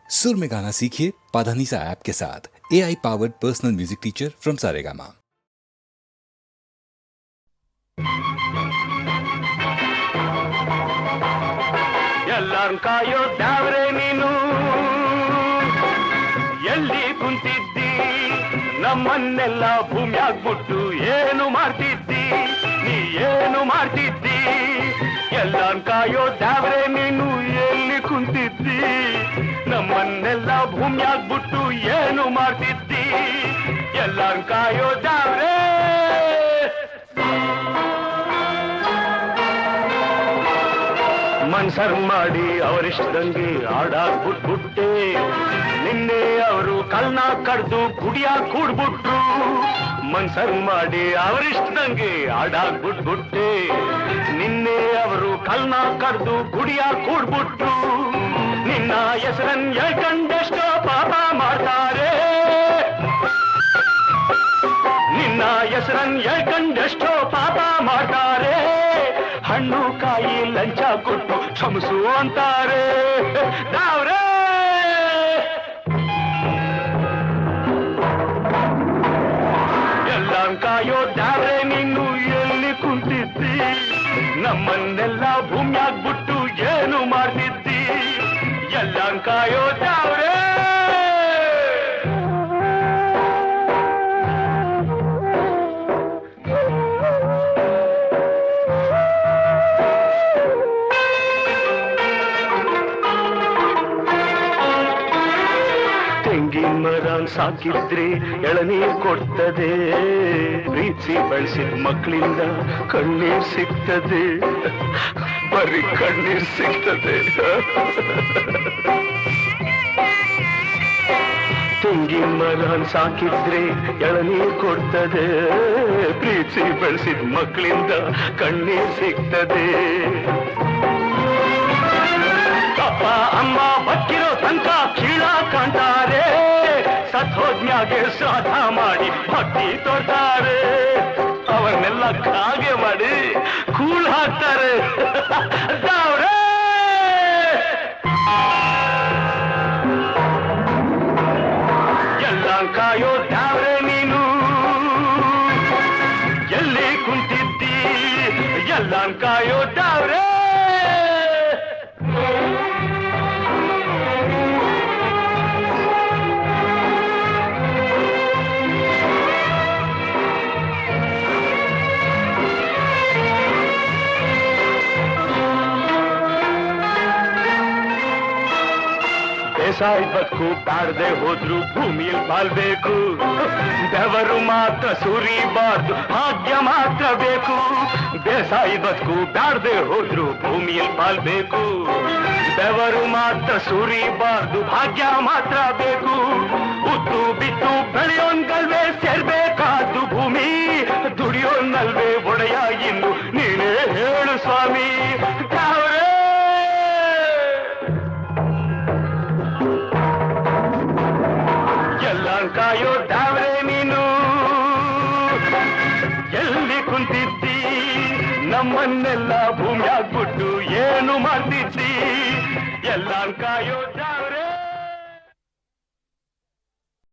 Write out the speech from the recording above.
सुर में गाना सीखिए पाधानीसा ऐप के साथ। AI powered personal music teacher from Saregama. ಎಲ್ಲಾರ್ನ್ ಕಾಯೋ ದ್ಯಾವ್ರೆ ನೀನು ಎಲ್ಲಿ ಕುಂತಿದ್ದಿ ನಮ್ಮನ್ನೆಲ್ಲ ಭೂಮಿಯಾಗ್ಬಿಟ್ಟು ಏನು ಮಾಡ್ತಿದ್ದಿ ನೀ ಏನು ಮಾಡ್ತಿದ್ದಿ ಎಲ್ಲಾರ್ನ್ ಕಾಯೋ ದ್ಯಾವ್ರೆ ನೀನು ಎಲ್ಲಿ ಕುಂತಿದ್ದಿ ನಮ್ಮನ್ನೆಲ್ಲ ಭೂಮಿಯಾಗ್ಬಿಟ್ಟು ಏನು ಮಾಡ್ತಿದ್ದಿ ಎಲ್ಲಾರ್ನ್ ಕಾಯೋ ದ್ಯಾವ್ರೆ ಮನ್ಸರ್ ಮಾಡಿ ಅವರಿಷ್ಟದಂಗೆ ಆಡಾಕ್ಬಿಟ್ಬಿಟ್ಟೆ ನಿನ್ನೆ ಅವರು ಕಲ್ನ ಕಡ್ದು ಗುಡಿಯ ಕೂಡ್ಬಿಟ್ರು ಮನ್ಸರ್ ಮಾಡಿ ಅವರಿಷ್ಟದಂಗೆ ಆಡಾಕ್ಬಿಟ್ಬಿಟ್ಟೆ ನಿನ್ನೆ ಅವರು ಕಲ್ನ ಕಡ್ದು ಗುಡಿಯ ಕೂಡ್ಬಿಟ್ರು ನಿನ್ನ ಹೆಸರನ್ ಹೇಳ್ಕಂಡೆಷ್ಟೋ ಪಾಪ ಮಾಡ್ತಾರೆ ನಿನ್ನ ಹೆಸರನ್ ಹೇಳ್ಕಂಡೆಷ್ಟೋ ಪಾಪ ಮಾಡ್ತಾರೆ ಹಣ್ಣು ಕಾಯಿ ಲಂಚ ಕೊಟ್ಟು ಕ್ಷಮಿಸು ಅಂತಾರೆ ದಾವ್ರೆ ಎಲ್ಲ ಕಾಯೋ ದಾವ್ರೆ ನೀನು ಎಲ್ಲಿ ಕುಂತಿದ್ದಿ ನಮ್ಮನ್ನೆಲ್ಲ ಭೂಮಿಯಾಗ್ಬಿಟ್ಟು ಏನು ಮಾಡ್ತಿದ್ದಿ ಎಲ್ಲ ಕಾಯೋ ದಾವ್ರೆ ಮರನ್ ಸಾಕಿದ್ರೆ ಎಳನೀರ್ ಕೊಡ್ತದೆ ಪ್ರೀತಿ ಬೆಳೆಸಿದ ಮಕ್ಕಳಿಂದ ಕಣ್ಣೀರ್ ಸಿಗ್ತದೆ ಬರೀ ಕಣ್ಣೀರ್ ಸಿಗ್ತದೆ ತೆಂಗಿನ ಮರನ್ ಸಾಕಿದ್ರೆ ಎಳನೀರ್ ಕೊಡ್ತದೆ ಪ್ರೀತಿ ಬೆಳೆಸಿದ ಮಕ್ಕಳಿಂದ ಕಣ್ಣೀರ್ ಸಿಗ್ತದೆ ಅಪ್ಪ ಅಮ್ಮ ಬಕ್ಕಿರೋ ತನಕ ಕೀಳ ಕಾಣ್ತಾರೆ ಸತ್ಹೋಜ್ಞಾಗೆ ಶ್ರಾದ್ದ ಮಾಡಿ ಭಕ್ತಿ ತೋರ್ತಾರೆ ಅವನ್ನೆಲ್ಲ ಕಾಗೆ ಮಾಡಿ ಕೂಳ್ ಹಾಕ್ತಾರೆ ದಾವ್ರೆ ಎಲ್ಲ ಕಾಯೋ ದಾವ್ರೆ ನೀನು ಎಲ್ಲಿ ಕುಂತಿದ್ದಿ ಎಲ್ಲ ಕಾಯೋ ದಾವ್ರೆ ಬೇಸಾಯ ಬದುಕು ಬಾರದೆ ಹೋದ್ರು ಭೂಮಿಯಲ್ಲಿ ಬಾಳ್ಬೇಕು ಬೆವರು ಮಾತ್ರ ಸುರಿಬಾರ್ದು ಭಾಗ್ಯ ಮಾತ್ರ ಬೇಕು ಬೇಸಾಯ ಬದುಕು ಬಾರದೆ ಹೋದ್ರು ಭೂಮಿಯಲ್ಲಿ ಬಾಳ್ಬೇಕು ಬೆವರು ಮಾತ್ರ ಸುರಿಬಾರ್ದು ಭಾಗ್ಯ ಮಾತ್ರ ಬೇಕು ಉತ್ತು ಬಿತ್ತು ಬೆಳೆಯೋನ್ಗಲ್ವೇ ಸೇರ್ಬೇಕಾದ್ದು ಭೂಮಿ ದುಡಿಯೋನ್ನಲ್ವೇ ಒಡೆಯ ಎಂದು ನೀನೇ ಹೇಳು ಸ್ವಾಮಿ ಕಾಯೋ ದಾವ್ರೆ ನೀನು ಎಲ್ಲಿ ಕುಂತಿದ್ದಿ ನಮ್ಮನ್ನೆಲ್ಲ ಭೂಮಿಯಾಗ್ಬಿಟ್ಟು ಏನು ಮಾಡ್ತಿದ್ದಿ ಎಲ್ಲ ಕಾಯೋ